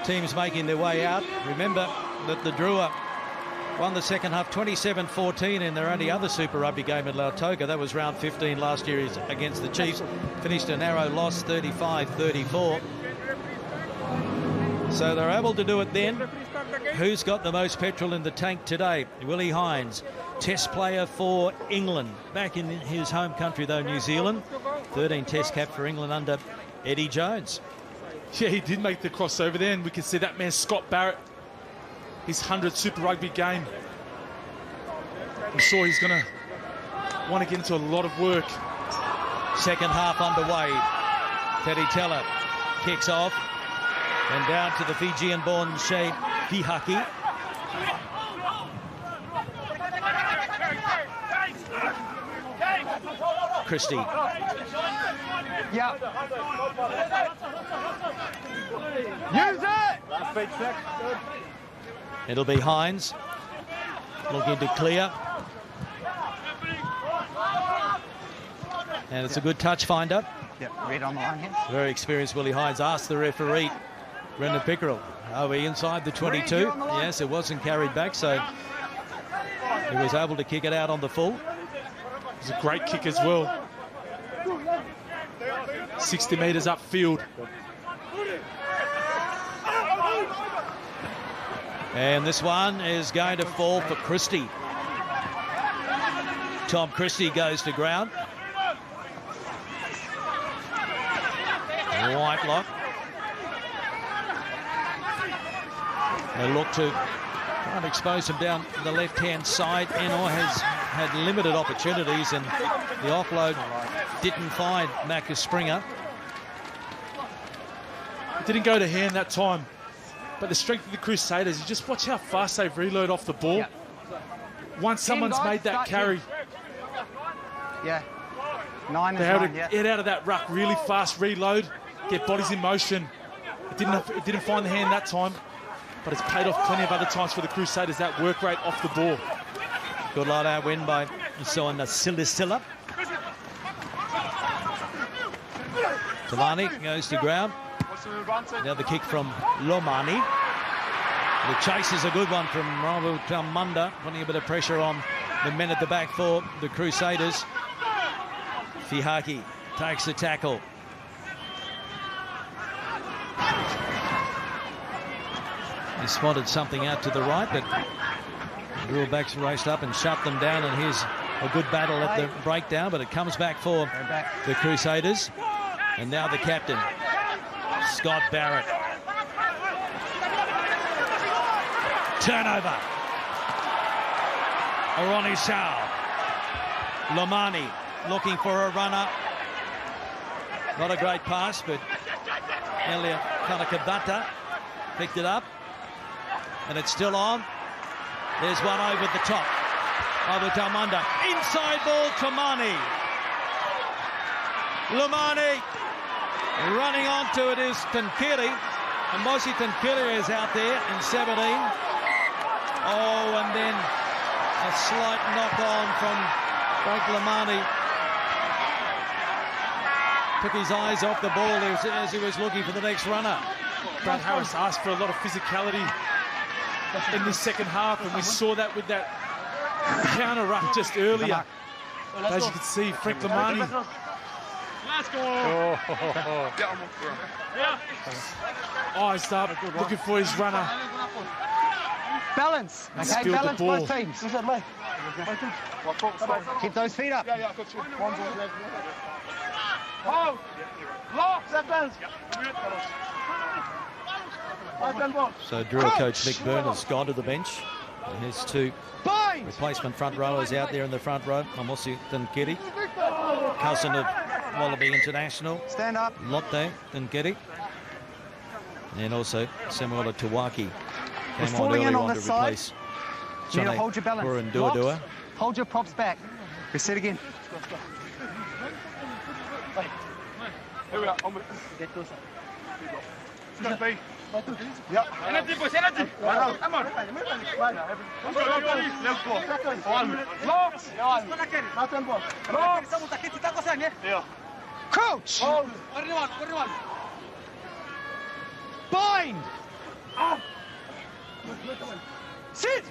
teams making their way out. Remember that the Drua won the second half 27-14 in their only other Super Rugby game at Lautoka. That was round 15 last year against the Chiefs. Finished a narrow loss, 35-34. So they're able to do it then. Who's got the most petrol in the tank today? Willie Hines, test player for England. Back in his home country, though, New Zealand. 13 test cap for England under Eddie Jones. Yeah, he did make the crossover there, and we can see that man, Scott Barrett, his 100th Super Rugby game. I'm sure he's going to want to get into a lot of work. Second half underway. Teddy Teller kicks off and down to the Fijian-born Shea Fihaki. Christie. Yeah. Use it! It'll be Hines looking to clear. And it's a good touch finder. Yep, red on the line here. Very experienced Willie Hines asked the referee, Brendan Pickerel, are we inside the 22? Yes, it wasn't carried back, so he was able to kick it out on the full. It was a great kick as well. 60 metres upfield. And this one is going to fall for Christie. Tom Christie goes to ground. Whitelock. They look to try and expose him down the left-hand side. Enor has had limited opportunities, and the offload didn't find Marcus Springer. It didn't go to hand that time. But the strength of the Crusaders, you just watch how fast they reload off the ball. Yep. Once someone's made that carry, yeah, 9 they have to get out of that ruck really fast, reload, get bodies in motion. It didn't find the hand that time, but it's paid off plenty of other times for the Crusaders, that work rate off the ball. Good line-out win by Soana Silisila. Talani goes to ground. Now the kick from Lomani. The chase is a good one from Ravu Tamunda, putting a bit of pressure on the men at the back for the Crusaders. Fihaki takes the tackle. He spotted something out to the right, but the Drua backs raced up and shut them down, and here's a good battle at the breakdown, but it comes back for the Crusaders. And now the captain, Scott Barrett. Turnover. Ronnie Shaw. Lomani looking for a runner. Not a great pass, but Elia Kanakabata picked it up. And it's still on. There's one over the top. Over Tamunda. Inside ball to Mani. Lomani running onto it is Tankiri. And Mosi Tankiri is out there in 17. Oh, and then a slight knock-on from Frank Lomani. Took his eyes off the ball as he was looking for the next runner. Brad Harris asked for a lot of physicality in this second half, and we saw that with that counter ruck just earlier. As you can see, Frank Lomani. Eyes up, looking for his runner. Balance. Okay, balance both teams. Keep those feet up. So Drua coach Nick Byrne has gone to the bench. And his two replacement front rowers out there in the front row. Amosi Tankiri, cousin of Wallaby International. Stand up. Lotte Tankiri. And also Samuela Tawaki came on falling earlier in on on to this side. replace You need to hold your balance. and Dua. Hold your props back. Reset again. Here we are. Ja. Energy, boys, energy. Come on. Crouch. Bind. Sit!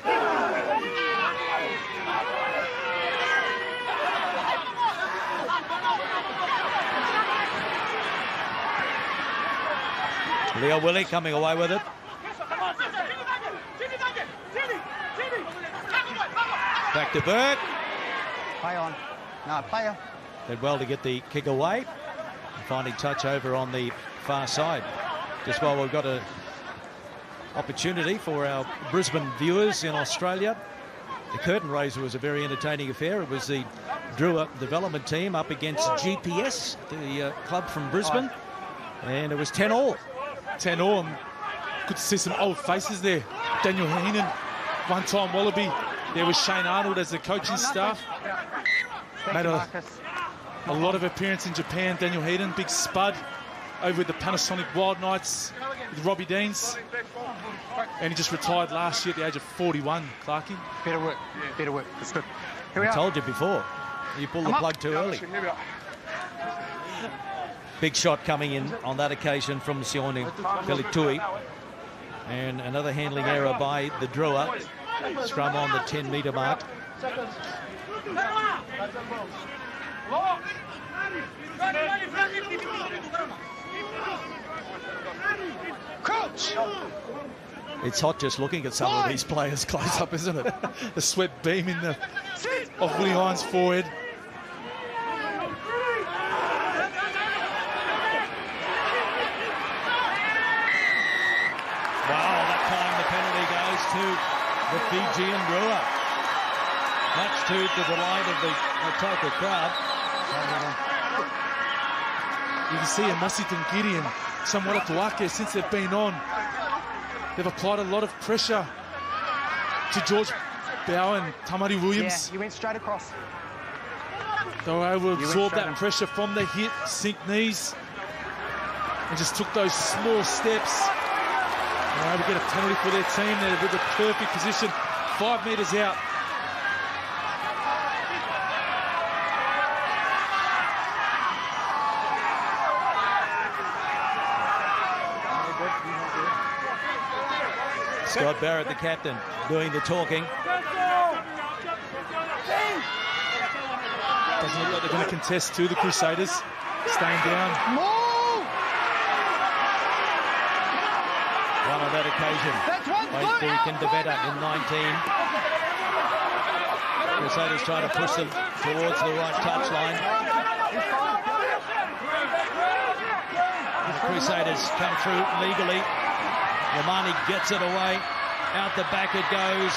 Leo Willie coming away with it. Back to Burke. Play on. No, play on. Did well to get the kick away. Finding touch over on the far side. Just while we've got an opportunity for our Brisbane viewers in Australia. The curtain raiser was a very entertaining affair. It was the Drua development team up against GPS, the club from Brisbane. And it was 10-all. 10-all. Good to see some old faces there. Daniel Heenan, one-time Wallaby. There was Shane Arnold as the coaching staff. Made a lot of appearance in Japan. Daniel Heenan, big spud over with the Panasonic Wild Knights with Robbie Deans. And he just retired last year at the age of 41, Clarkie. Better work. Better work. That's good. Here we I are. told you before. You pulled the plug too early. Big shot coming in on that occasion from Sione Pelitui. And another handling error by the Drua. Scrum on the 10-metre mark. Coach! It's hot just looking at some of these players close up, isn't it? The sweat beaming off Willie Hines' forehead. Wow, that time the penalty goes to the Fijian Drua. Much to the delight of the total crowd. You can see Amasi Tungiri and Samuela Tuake, since they've been on, they've applied a lot of pressure to George Bow and Tamari Williams. Yeah, you went straight across. They were able to absorb that pressure from the hit, sink knees, and just took those small steps. They were able to get a penalty for their team. They're with a perfect position, 5 metres out. Scott Barrett, the captain, doing the talking. Doesn't look like they're going to contest to the Crusaders. Staying down. One on that occasion. By Deacon DeVetta in 19. Crusaders trying to push them towards the right touchline. The Crusaders come through legally. Romani gets it away. Out the back it goes.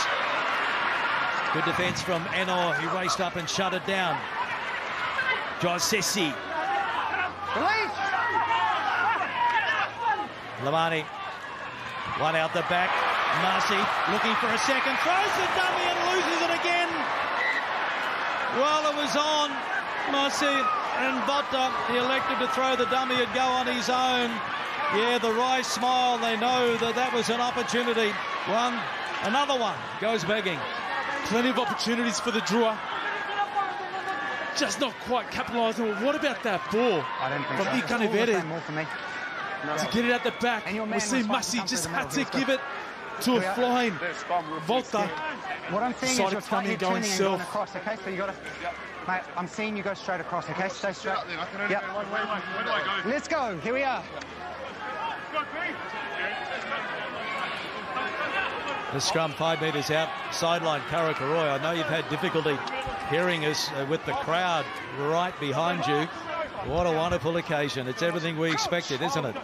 Good defence from Enor, who raced up and shut it down. Josesi. Lamani. One out the back. Marcy looking for a second. Throws the dummy and loses it again. Well, it was on. Marcy and Botta, he elected to throw the dummy and go on his own. Yeah, the Rice smile. They know that that was an opportunity. One, another one goes begging. Plenty of opportunities for the Drua. Just not quite capitalising. Well, what about that ball from Ikan Ivere to get it at the back? We see Masi just had to give it to a flying Volta. What I'm seeing is you're coming turning going and self. going across, okay? So you got to... Mate, I'm seeing you go straight across, okay? Stay straight. Yep. Let's go. Here we are. The scrum 5 metres out, sideline Karakaroi. I know you've had difficulty hearing us with the crowd right behind you. What a wonderful occasion. It's everything we expected, isn't it?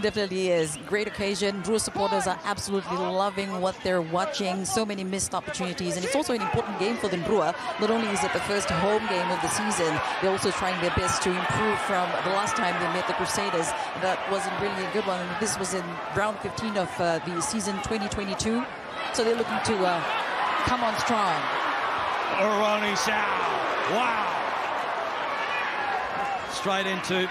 Definitely is. Great occasion. Drua supporters are absolutely loving what they're watching. So many missed opportunities. And it's also an important game for the Drua. Not only is it the first home game of the season, they're also trying their best to improve from the last time they met the Crusaders. That wasn't really a good one. This was in round 15 of the season 2022. So they're looking to come on strong. Oroni Sao. Wow. Straight into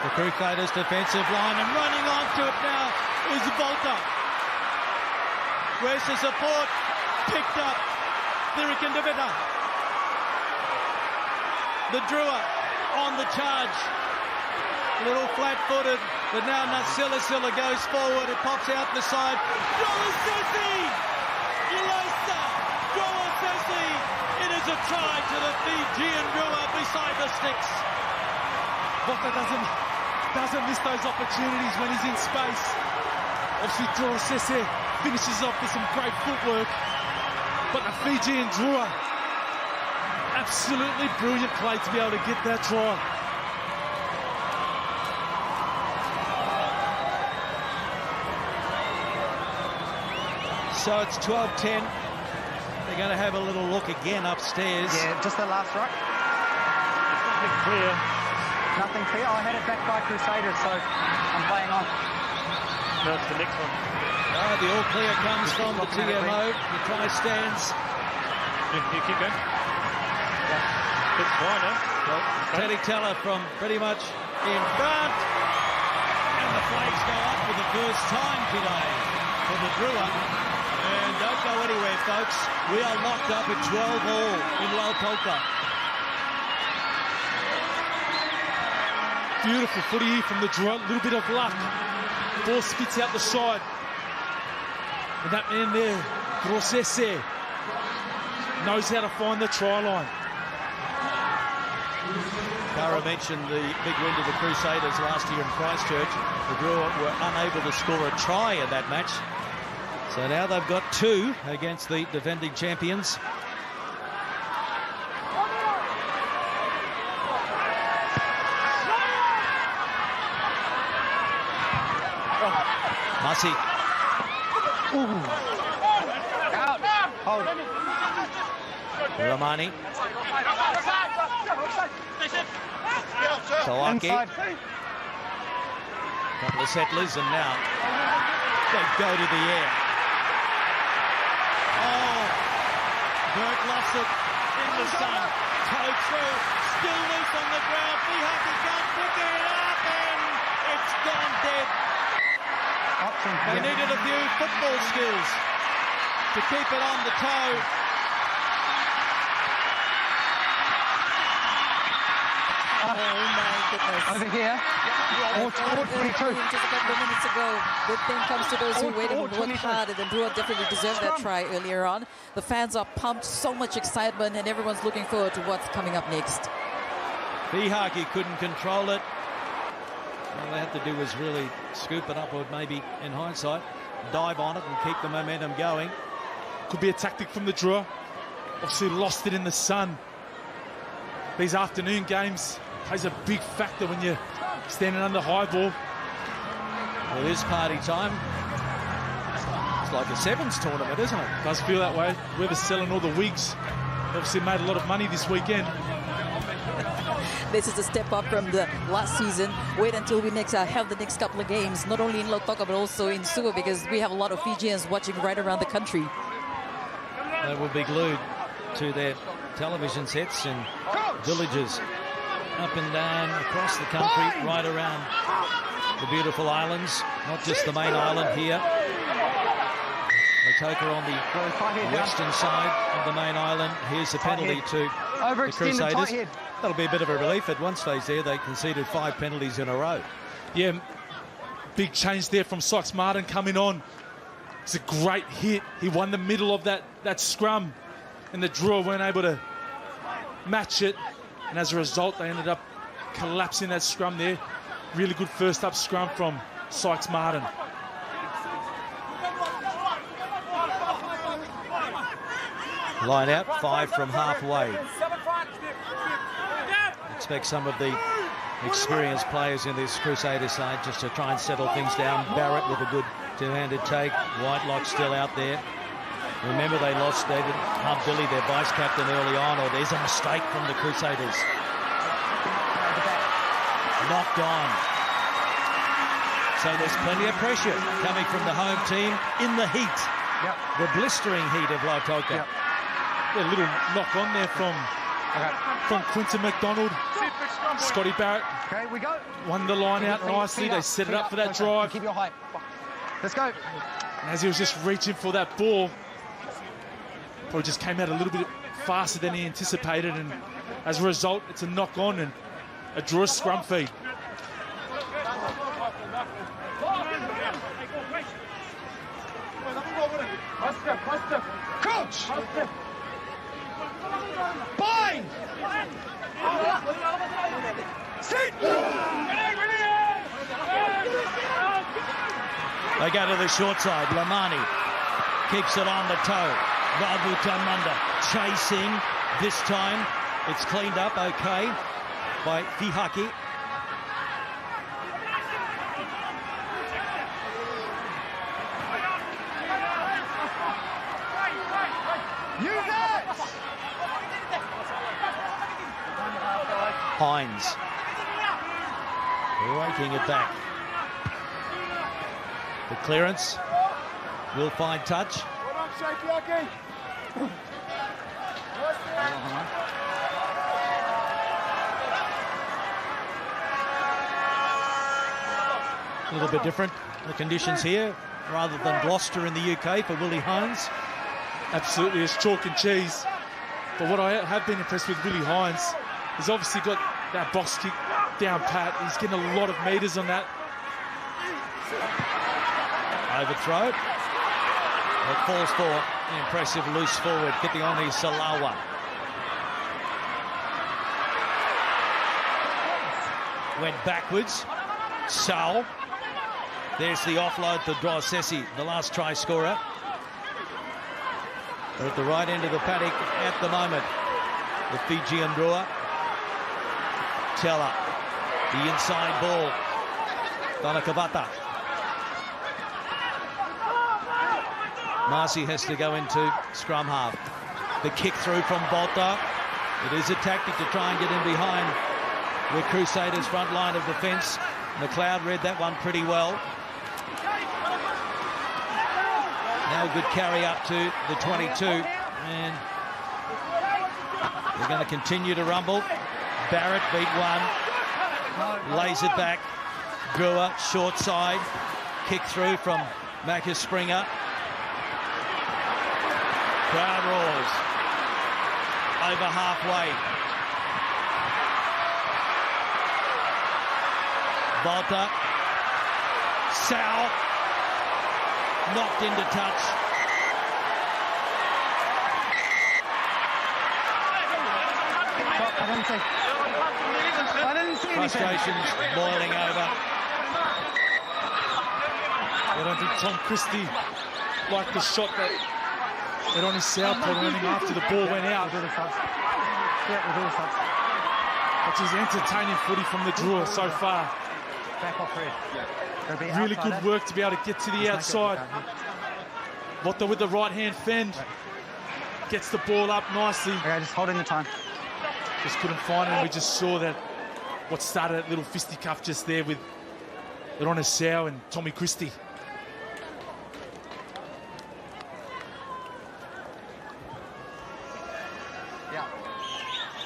the Crusaders' defensive line, and running onto it now is Volta. Where's the support? Picked up. Dirikan Devita. The Drua on the charge. little flat-footed, but now Silla goes forward. It pops out the side. It is a try to the Fijian Drua beside the sticks. Bota doesn't miss those opportunities when he's in space. Obviously, Drua finishes off with some great footwork, but the Fijian Drua, absolutely brilliant play to be able to get that try. So it's 12-10. They're going to have a little look again upstairs. Yeah, just the last ruck. Nothing clear. Nothing clear. I had it back by Crusaders, so I'm playing on. No, it's the next one. The all clear comes from the TMO. The try stands. You keep going. Yeah. It's fine, huh? Teddy Teller from pretty much in front. And the flags go up for the first time today for the Drua. And don't go anywhere, folks. We are locked up at 12-all in Lautoka. Beautiful footy here from the Drua. A little bit of luck. Ball spits out the side. And that man there, Grosese, knows how to find the try line. Cara mentioned the big win to the Crusaders last year in Christchurch. The Drua were unable to score a try in that match. So now they've got 2 against the defending champions. Mussy. Out. Hold. Romani. Tawaki. Couple of settlers, and now they go to the air. Oh, Burke lost it in the sun. Toe through, still loose on the ground. Fihaki can't pick it up, and it's gone dead. They needed a few football skills to keep it on the toe. Oh my goodness. Over here. Just a couple of minutes ago. Good thing comes to those who waited and worked hard, and the Drua definitely deserved that try earlier on. The fans are pumped, so much excitement, and everyone's looking forward to what's coming up next. Fihaki couldn't control it. All they had to do was really scoop it up, or maybe in hindsight, dive on it and keep the momentum going. Could be a tactic from the Drua. Obviously lost it in the sun. These afternoon games plays a big factor when you're standing under high ball. Well, it is party time. It's like a sevens tournament, isn't it? Does feel that way. Whoever's selling all the wigs obviously made a lot of money this weekend. This is a step up from the last season. Wait until we have the next couple of games, not only in Lautoka but also in Suva, because we have a lot of Fijians watching right around the country. They will be glued to their television sets in villages up and down across the country, right around the beautiful islands, not just the main island here. Lautoka on the western side of the main island. Here's the penalty to the Crusaders. That'll be a bit of a relief. At one stage there, they conceded 5 penalties in a row. Yeah, big change there from Sykes Martin coming on. It's a great hit. He won the middle of that scrum, and the Drua weren't able to match it. And as a result, they ended up collapsing that scrum there. Really good first up scrum from Sykes Martin. Line out, 5 from halfway. Expect some of the experienced players in this Crusader side just to try and settle things down. Barrett with a good two-handed take. Whitelock still out there. Remember, they lost David Billy, their vice-captain, early on. Or there's a mistake from the Crusaders. Knocked on. So there's plenty of pressure coming from the home team in the heat. Yep. The blistering heat of Lautoka. Yep. A little knock on there from Quinton McDonald. Scotty Barrett. Okay, we go. Won the line out nicely. They set it up for that drive. Keep your height. Let's go. And as he was just reaching for that ball, probably just came out a little bit faster than he anticipated, and as a result, it's a knock on and a Drua scrum feed. They go to the short side. Lamani keeps it on the toe. Ravu Tamanda chasing. This time it's cleaned up okay by Fihaki. Hines raking it back. The clearance will find touch. A little bit different, the conditions here, rather than Gloucester in the UK for Willie Hines. Absolutely, it's chalk and cheese. But what I have been impressed with Willie Hines, he's obviously got that box kick down pat. He's getting a lot of metres on that. Overthrow. It falls for an impressive loose forward, Kitioni Salawa. Went backwards. Sal. There's the offload to Drosesi, the last try scorer. They're at the right end of the paddock at the moment. The Fijian Drua. Teller. The inside ball. Donakavata. Marcy has to go into scrum half. The kick through from Bolter. It is a tactic to try and get in behind the Crusaders' front line of defence. McLeod read that one pretty well. Now a good carry up to the 22. And they're going to continue to rumble. Barrett beat one. Lays it back. Drua, short side. Kick through from Macca Springer. Crowd roars. Over halfway. Volta. Sal. Knocked into touch. I didn't see anything. Frustrations boiling over. I don't think Tom Christie liked the shot that on his southpaw running after the ball went out. We'll do the subs. Yeah, we'll do the subs. Which is entertaining footy from the Drua so far. Back off red. Really good work to be able to get to the outside. Lotta with the right-hand fend. Gets the ball up nicely. Okay, just holding the time. Just couldn't find it. We just saw that what started that little fisticuff just there with Ron Sow and Tommy Christie.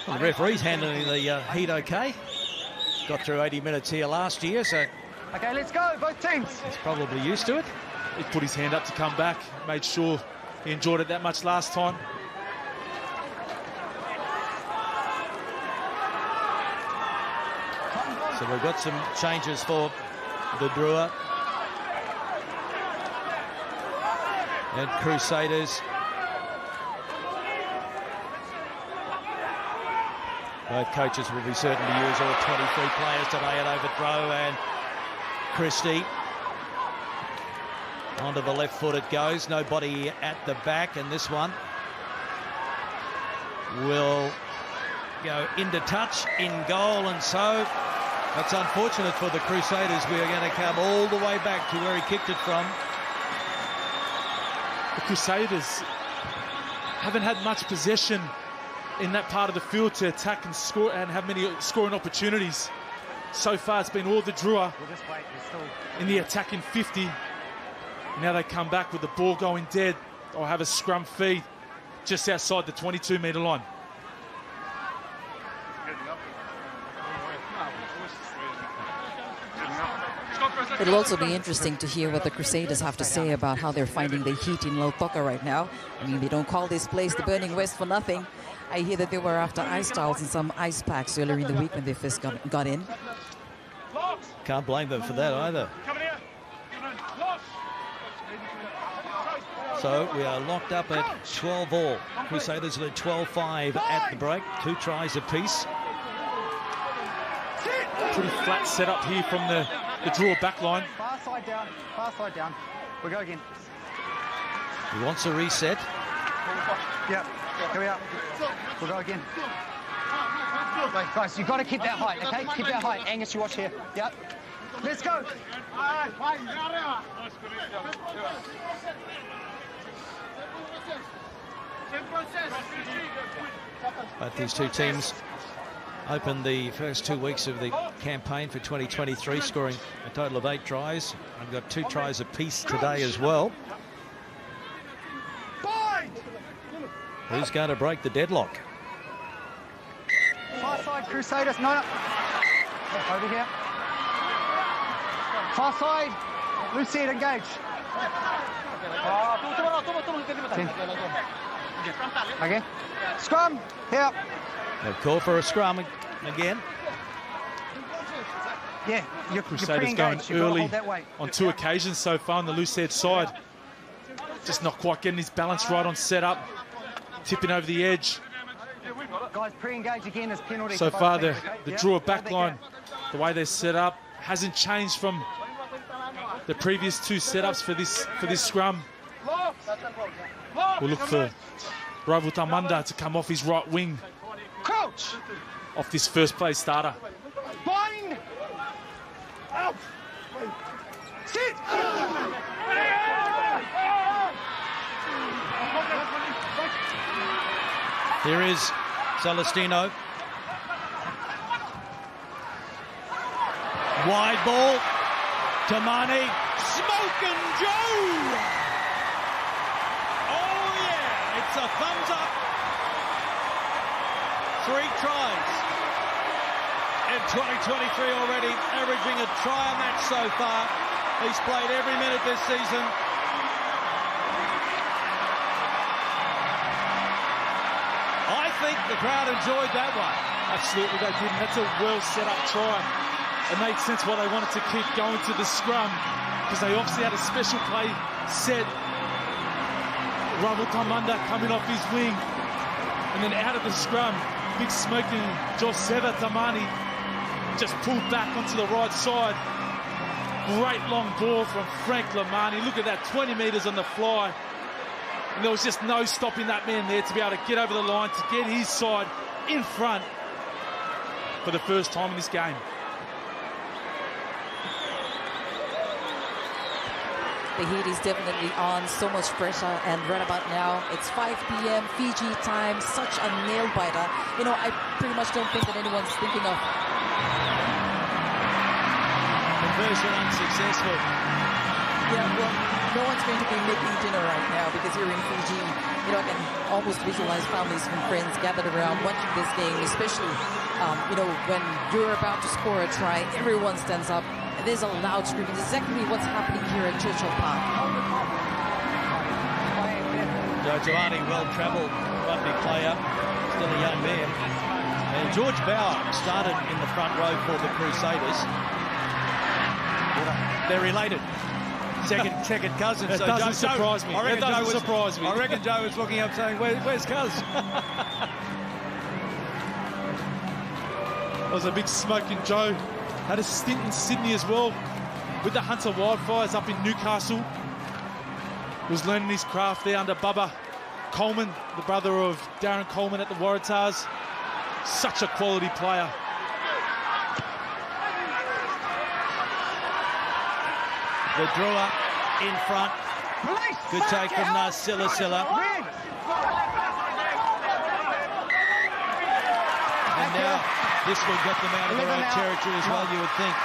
Well, the referee's handling the heat okay. Got through 80 minutes here last year, so Okay, let's go, both teams. he's probably used to it. He put his hand up to come back. Made sure he enjoyed it that much last time. So we've got some changes for the Drua and Crusaders. Both coaches will be certain to use all 23 players today at overthrow, and Christie onto the left foot it goes. Nobody at the back, and this one will go into touch in goal, and so that's unfortunate for the Crusaders. We are going to come all the way back to where he kicked it from. The Crusaders haven't had much possession in that part of the field to attack and score and have many scoring opportunities. So far it's been all the Drua in the attacking 50. Now they come back with the ball going dead or have a scrum feed just outside the 22-metre line. It'll also be interesting to hear what the Crusaders have to say about how they're finding the heat in Lautoka right now. I mean, they don't call this place the Burning West for nothing. I hear that they were after ice towels and some ice packs earlier in the week when they first got in. Can't blame them for that either. So we are locked up at 12-all. Crusaders led 12-5 at the break. 2 tries apiece. Pretty flat setup here from the Drua backline. side down. Far side down. We'll go again. He wants a reset. Yep. Here we are. We'll go again. Guys, you've got to keep that height, okay? Keep that height. Angus, you watch here. Yep. Let's go. Both these two teams opened the first 2 weeks of the campaign for 2023, scoring a total of 8 tries. I've got 2 tries apiece today as well. Who's going to break the deadlock? Far side, Crusaders. No, no. Over here. Far side. Loose seat, engage. 10. Okay. Scrum. Here. They've called for a scrum again. Yeah, you're Crusaders going early on 2 occasions so far on the loose head side. Just not quite getting his balance right on setup. Tipping over the edge. Guys, pre-engage again as penalty. So far, the Drua backline, the way they're set up, hasn't changed from the previous 2 setups for this scrum. We'll look for Ravu Tamanda to come off his right wing. Crouch. Off this first place starter. Bind. Out. Sit. Here is Celestino. Wide ball. Tamani. Smoking Joe. Oh, yeah. It's a thumbs up. 3 tries in 2023 already, averaging a try a match so far. He's played every minute this season. I think the crowd enjoyed that one. Absolutely they did, and that's a well set up try. It made sense why they wanted to keep going to the scrum, because they obviously had a special play set. Ravu Tamanda coming off his wing, and then out of the scrum, big smoking Joseva Tamani just pulled back onto the right side. Great long ball from Frank Lamani. Look at that, 20 metres on the fly. And there was just no stopping that man there to be able to get over the line, to get his side in front for the first time in this game. The heat is definitely on, so much pressure, and right about now, it's 5 p.m. Fiji time, such a nail-biter. You know, I pretty much don't think that anyone's thinking of... Conversion unsuccessful. Yeah, well, no one's going to be making dinner right now, because here in Fiji, you know, I can almost visualize families and friends gathered around watching this game, especially, you know, when you're about to score a try, everyone stands up. There's a loud screaming. It's exactly what's happening here at Churchill Park. Joe Giovanni, well-travelled rugby player, still a young man. And George Bauer started in the front row for the Crusaders. They're related. Second cousin. It doesn't surprise me. I reckon Joe was looking up saying, where's Cuz? That was a big smoking Joe. Had a stint in Sydney as well with the Hunter Wildfires up in Newcastle. Was learning his craft there under Bubba Coleman, the brother of Darren Coleman at the Waratahs. Such a quality player. The Drua in front. Good take from Silasila. And now this will get them out of their own territory as well, you would think.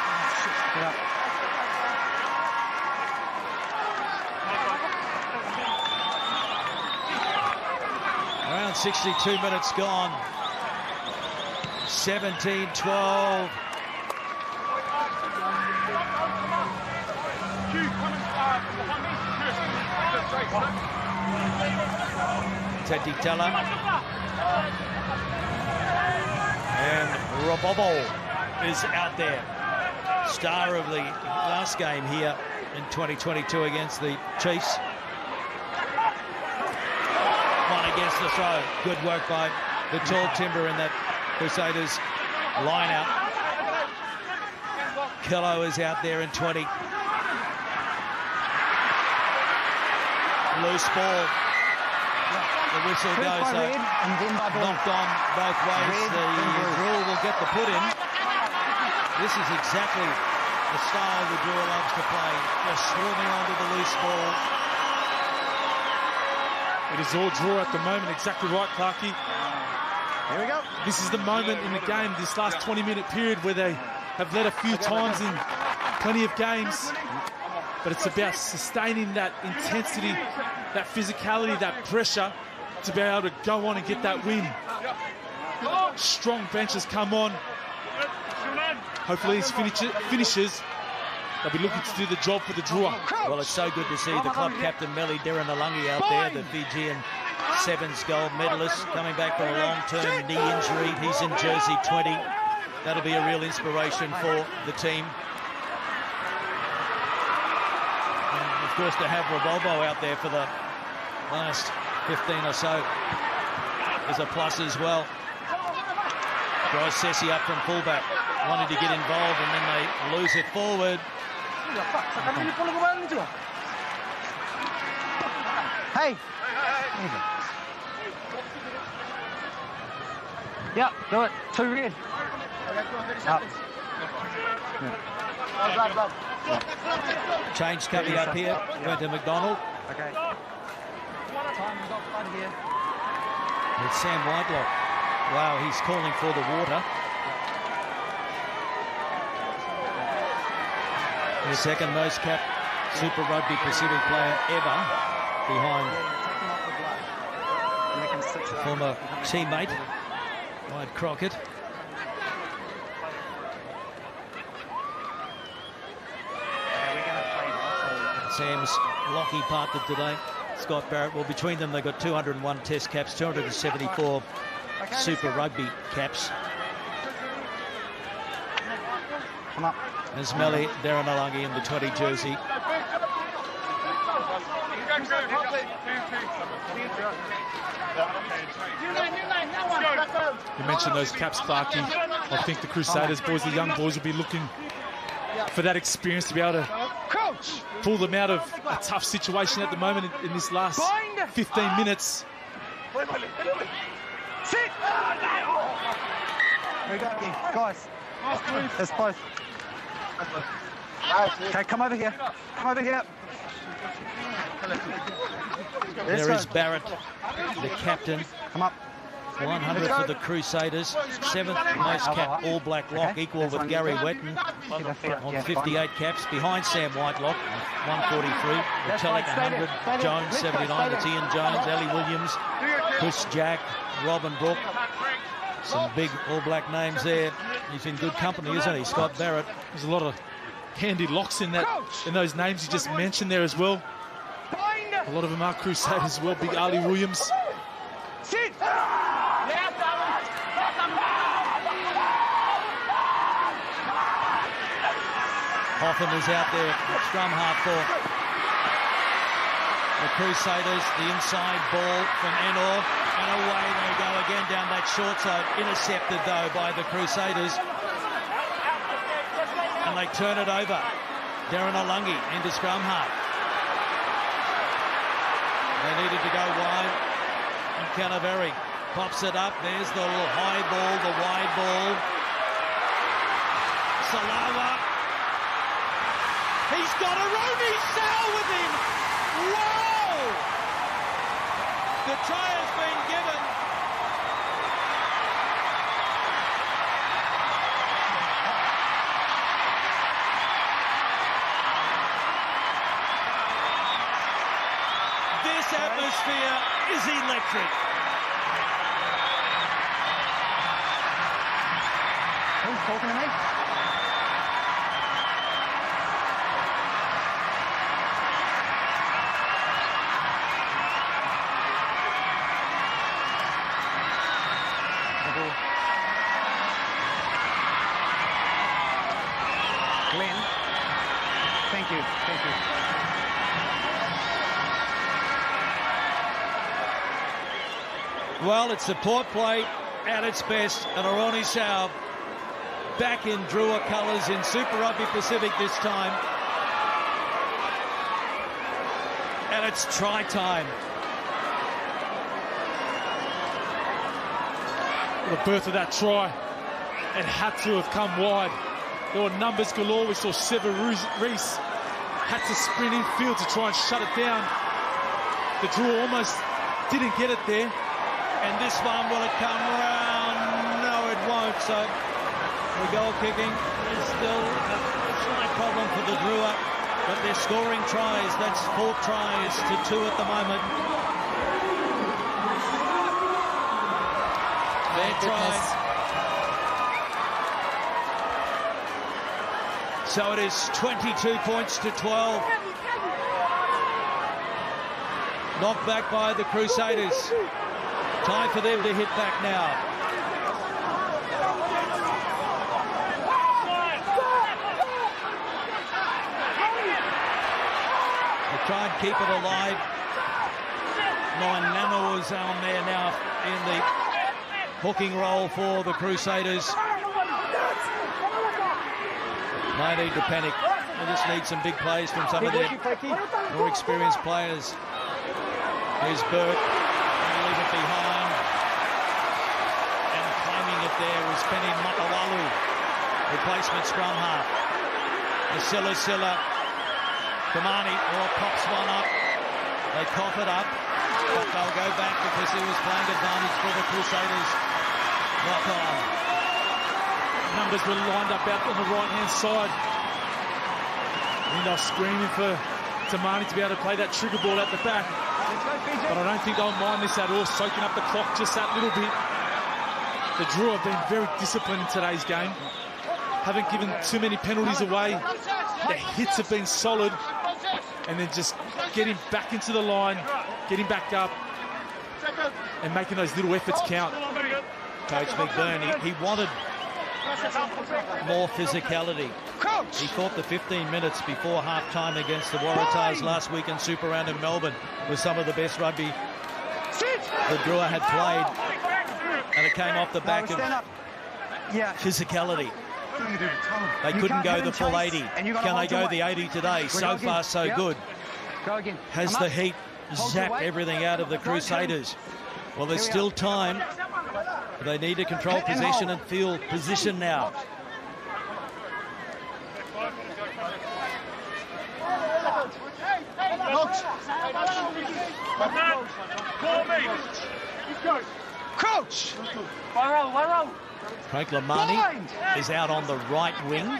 Around 62 minutes gone. 17-12. Teti Tella. And Robobo is out there. Star of the last game here in 2022 against the Chiefs. One against the throw. Good work by the tall timber in that Crusaders line-out. Kello is out there in 20. Loose ball. The whistle goes knocked on both ways. The Drua will get the put in. This is exactly the style the Drua loves to play. Just swarming onto the loose ball. It is all draw at the moment. Exactly right, Clarkie. Here we go. This is the moment in the game, this last 20-minute period, where they have led a few times in plenty of games. But it's about sustaining that intensity, that physicality, that pressure to be able to go on and get that win. Strong benches come on. Hopefully these finishes, they'll be looking to do the job for the Drua. Well, it's so good to see the club captain, Meli Deranalungi, out there, the Fijian Sevens gold medalist, coming back from a long-term knee injury. He's in jersey 20. That'll be a real inspiration for the team. And of course, to have Revolvo out there for the last 15 or so is a plus as well. Drives Sessi up from fullback, wanted to get involved, and then they lose it forward. Hey. Yeah, do it. 2 red. Up. Change coming up here. Went to McDonald. Okay. It's Sam Whitelock. Wow, he's calling for the water. The second most capped Super Rugby Pacific player ever, behind former teammate Wyatt Crockett. Sam's Lockie partnered today. Scott Barrett. Well, between them, they've got 201 Test caps, 274 Super Rugby caps. Come up. There's Meli Deranalungi in the 20 jersey. You mentioned those caps, Clarkie. I think the Crusaders boys, the young boys, will be looking for that experience to be able to pull them out of a tough situation at the moment in this last 15 minutes. Sit! There we go, guys. Let's both. Okay, come over here. Come over here. There is Barrett, the captain. Come up. 100 for the Crusaders. 7th most capped All Black lock, equal with Gary Wetton on 58 caps. Behind Sam Whitelock, 143. Metallic 100. Jones 79. It's Ian Jones, Ali Williams, Chris Jack, Robin Brook. Some big All Black names there. He's in good company, isn't he? Scott Barrett. There's a lot of handy locks in those names you just mentioned there as well. A lot of them are Crusaders as well. Big Ali Williams. Sit! Hoffman is out there at scrum half for the Crusaders. The inside ball from Enor, and away they go again down that short side. Intercepted though by the Crusaders, and they turn it over. Deranalungi into scrum half. They needed to go wide, and Canterbury pops it up. There's the high ball, the wide ball. Salawa. He's got a Roni Sal with him. Whoa! The try has been given. This atmosphere is electric. Who's talking to me? Glenn. Thank you. Thank you. Well, it's support play at its best, and Aroni Sau back in Drua colours in Super Rugby Pacific this time. And it's try time. The birth of that try, it had to have come wide. There were numbers galore. We saw Sevu Reece had to sprint in field to try and shut it down. The Drua almost didn't get it there. And this one, will it come round? No, it won't. So the goal kicking is still a slight problem for the Drua, but they're scoring tries. That's 4 tries to 2 at the moment. Their tries. So it is 22 points to 12. Knocked back by the Crusaders. Time for them to hit back now. They try and keep it alive. Nana was on there now in the hooking role for the Crusaders. No need to panic. They just need some big plays from some of their more experienced players. Here's Burt. Leave it behind. And claiming it there was Penny Matawalu, replacement scrum half. Silla. Kamani pops one up. They cough it up, but they'll go back because it was playing advantage for the Crusaders. Lock on. Numbers were lined up out on the right-hand side. I think they're screaming for Tamani to be able to play that trigger ball at the back. But I don't think they'll mind this at all, soaking up the clock just that little bit. The Drua have been very disciplined in today's game. Haven't given too many penalties away. The hits have been solid. And then just getting back into the line, getting back up, and making those little efforts count. Coach McBurn, he wanted more physicality. He thought the 15 minutes before half-time against the Waratahs last week in Super Round in Melbourne was some of the best rugby the Drua had played. And it came off the back of physicality. They couldn't go the full 80. Can they go the 80 today? So far, so good. Has the heat zapped everything out of the Crusaders? Well, there's still time. They need to control possession and field position now. Coach! Frank Lamani is out on the right wing.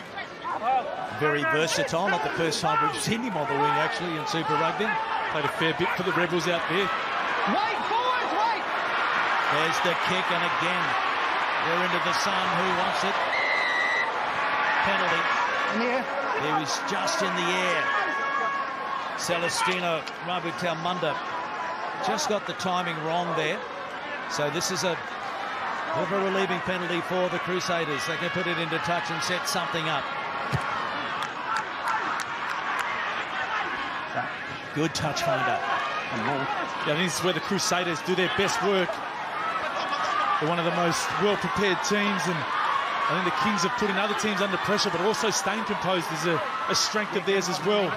Very versatile. Not the first time we've seen him on the wing, actually, in Super Rugby. Played a fair bit for the Rebels out there. Wait, forwards, wait! There's the kick, and again, we're into the sun. Who wants it? Penalty. He was just in the air. Celestino Rabutamunda just got the timing wrong there. So this is a relieving penalty for the Crusaders. They can put it into touch and set something up. Good touch finder. Yeah, this is where the Crusaders do their best work. They're one of the most well-prepared teams, and I think the Kings have put in other teams under pressure, but also staying composed is a strength of theirs as well.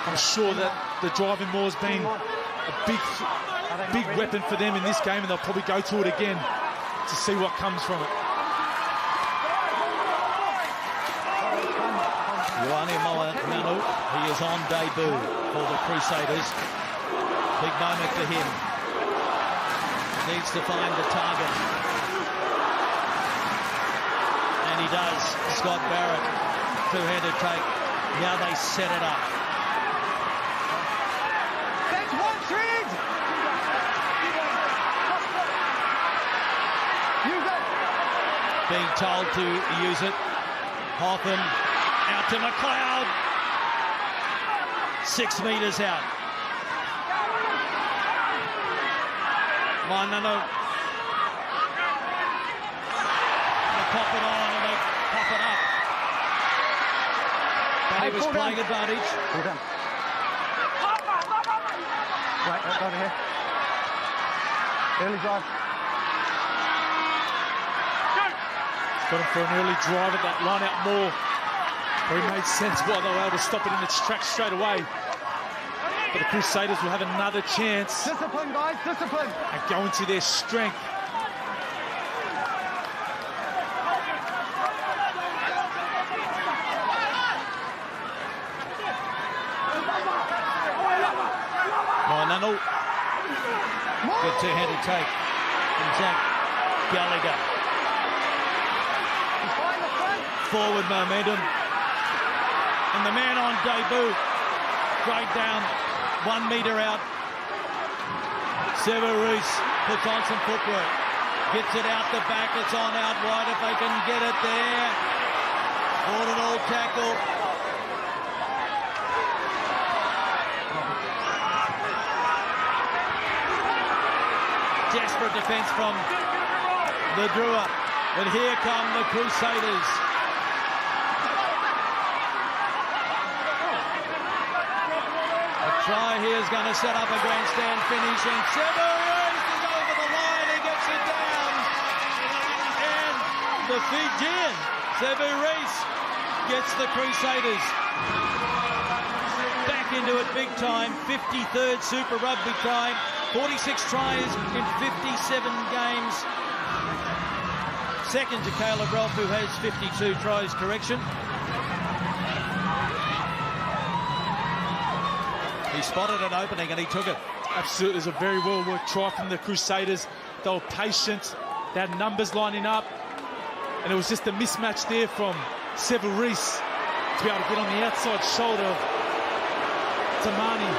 I'm sure that the driving more has been a big weapon for them in this game, and they'll probably go to it again to see what comes from it. Ioane Moananu, he is on debut for the Crusaders. Big moment for him. Needs to find the target. And he does. Scott Barrett, two-handed take. Now they set it up. That's one thread! Being told to use it. Hotham out to McLeod. 6 metres out. Manano. They pop it on and they pop it up. But he was playing advantage. Right, over here. Early drive. Got him for an early drive at that line out more. Where it made sense why they were able to stop it in its tracks straight away. But the Crusaders will have another chance Discipline, guys, discipline. and go into their strength. Nano. Good two-handed take from Zach Gallagher. Forward momentum. And the man on debut. Straight down, 1 metre out. Sevu Reece puts on some footwork. Gets it out the back, it's on out wide if they can get it there. All in all tackle. Desperate defence from the Drua. But here come the Crusaders. Try here is going to set up a grandstand finish, and Sevu Reece is over the line. He gets it down, and the Fijian Sevu Reece gets the Crusaders back into it big time. 53rd Super Rugby try, 46 tries in 57 games. Second to Caleb Ralph, who has 52 tries. Correction. He spotted an opening and he took it. Absolutely, it was a very well-worked try from the Crusaders. They were patient, they had numbers lining up, and it was just a mismatch there from Sevu Reece to be able to get on the outside shoulder of Tamani.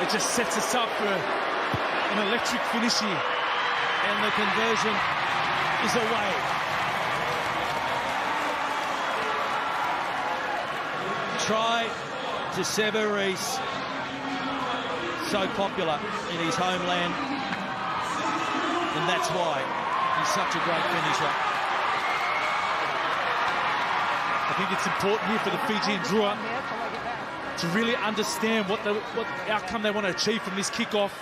It just sets us up for an electric finish here. And the conversion is away. Try to Sevu Reece, so popular in his homeland, and that's why he's such a great finisher. I think it's important here for the Fijian Drua to really understand what outcome they want to achieve from this kickoff,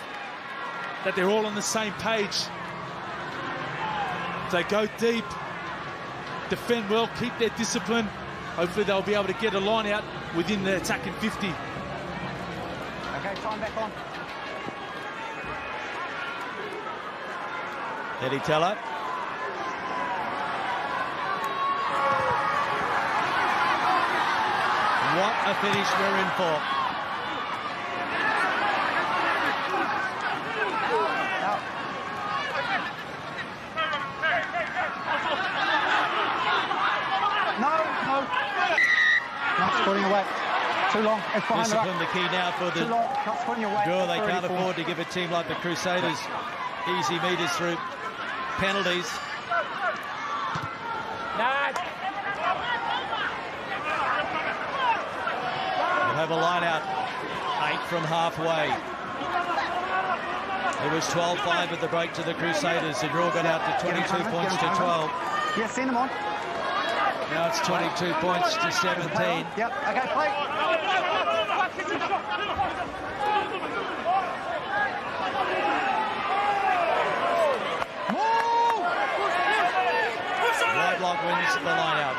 that they're all on the same page. They go deep, defend well, keep their discipline. Hopefully they'll be able to get a line out within the attacking 50. Okay, time back on. Eddie Teller. What a finish we're in for. Putting away. Too long. It's behind Discipline the key now for the Drua. They can't afford to give a team like the Crusaders easy meters through penalties. We'll have a line out 8 from halfway. It was 12-5 at the break to the Crusaders. The Drua got out to 22 points to 12. Yeah, send them on. Now it's 22 points to 17. Yep, okay, play. Whitelock wins the line out.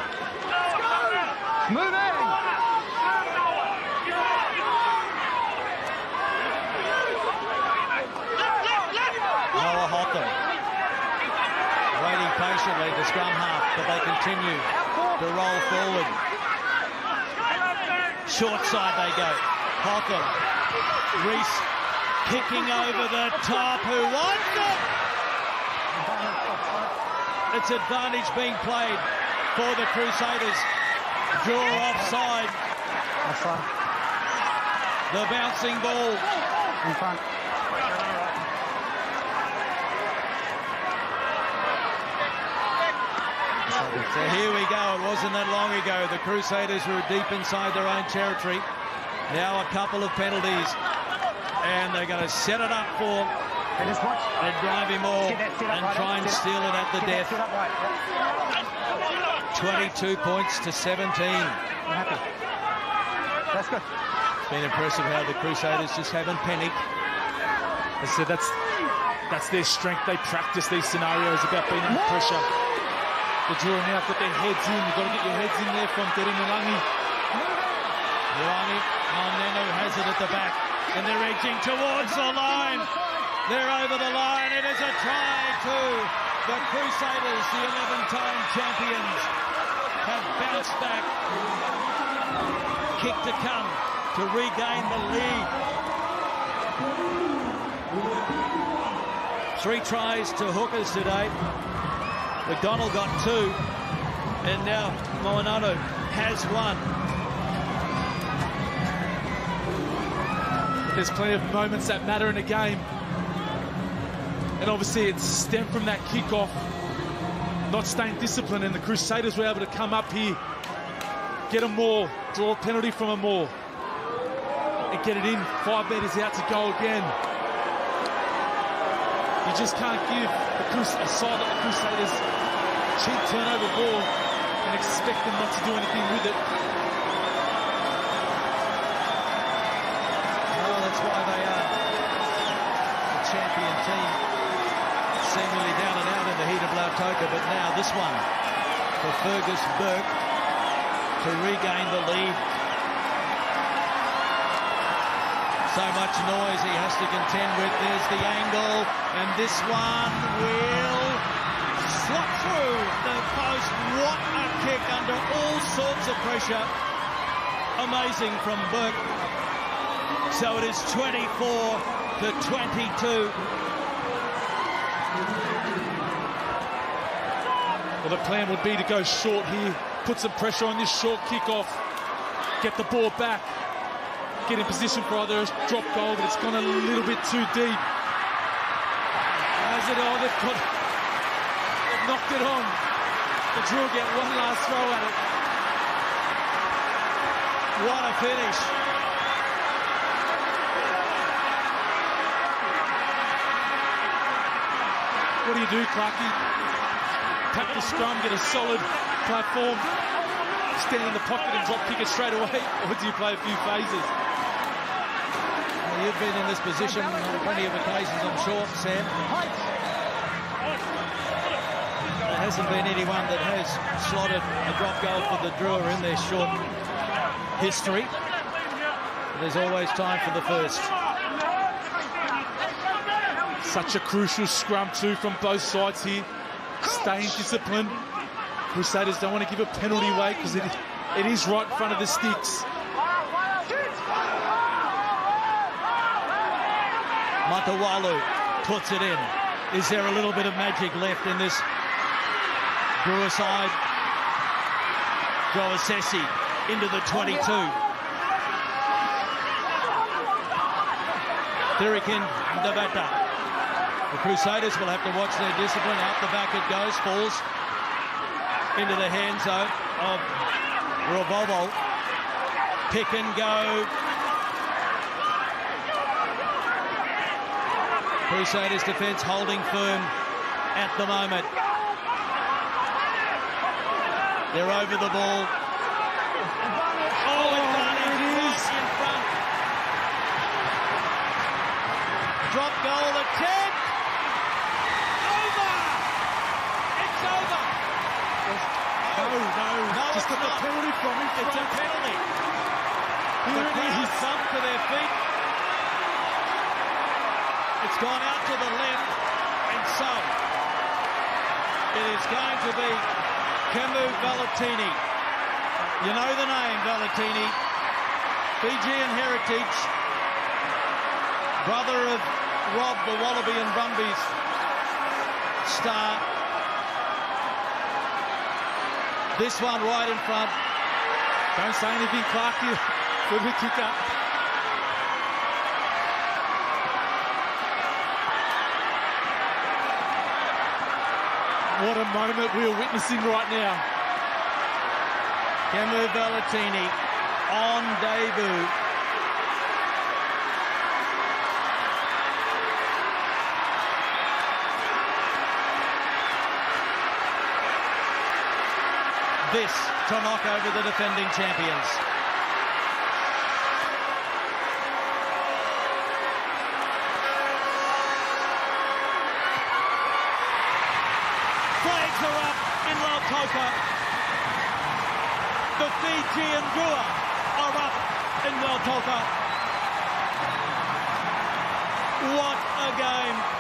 Moving! Noah Hotham waiting patiently, the scrum half, but they continue to roll forward. Short side they go. Hotham. Reece kicking over the top. Who wants it? It's advantage being played for the Crusaders. Draw offside. Offside. The bouncing ball. In front. So here we go. It wasn't that long ago. The Crusaders were deep inside their own territory. Now a couple of penalties. And they're going to set it up for and drive him all and try and steal it at the death. 22 points to 17. I'm happy. That's good. It's been impressive how the Crusaders just haven't panicked. I said that's their strength. They practice these scenarios about being under pressure. The Drua now got their heads in. You've got to get your heads in there from Deri Mulangi. Mulangi, Nenu has it at the back, and they're edging towards the line. They're over the line. It is a try to the Crusaders, the 11-time champions, have bounced back. Kick to come to regain the lead. 3 tries to hookers today. McDonald got 2, and now Moanano has 1. There's plenty of moments that matter in a game. And obviously it's stemmed from that kickoff, not staying disciplined, and the Crusaders were able to come up here, get a maul, draw a penalty from a maul, and get it in 5 metres out to go again. You just can't give a side like the Crusaders cheap turnover ball and expect them not to do anything with it. Well, that's why they are the champion team, seemingly down and out in the heat of Lautoka, but now this one for Fergus Burke to regain the lead. So much noise he has to contend with. There's the angle, and this one will slot through the post. What a kick under all sorts of pressure. Amazing from Burke. So it is 24-22. Well, the plan would be to go short here, put some pressure on this short kickoff, get the ball back, get in position for either a drop goal, but it's gone a little bit too deep. As it all, they've knocked it on. The Drua get one last throw at it. What a finish. What do you do, Clarkie? Pack the scrum, get a solid platform, stand in the pocket and drop kick it straight away, or do you play a few phases? Well, you've been in this position on plenty of occasions, I'm sure, Sam. There hasn't been anyone that has slotted a drop goal for the Drua in their short history. But there's always time for the first. Such a crucial scrum too from both sides here. Staying disciplined. Crusaders don't want to give a penalty away because it is right in front of the sticks. Matawalu puts it in. Is there a little bit of magic left in this Drua side? Joasesi into the 22. Dirikin Ndavata. The Crusaders will have to watch their discipline. Out the back it goes, falls into the hands of Robobo. Pick and go. Crusaders defence holding firm at the moment. They're over the ball. Oh, it's done. It is in front. Drop goal attempt. Over. It's over. No, Just got the penalty from him. It's a penalty. Here The it crowd is. sunk to their feet. It's gone out to the left, and so it is going to be Kemu Valetini. You know the name, Valetini. Fijian heritage. Brother of Rob, the Wallaby and Brumbies star. This one right in front. Don't say anything, Clarkie, for the kicker. What a moment we're witnessing right now. Kemu Valetini on debut. This to knock over the defending champions. Flags are up in Lautoka. The Fijian Drua are up in Lautoka. What a game.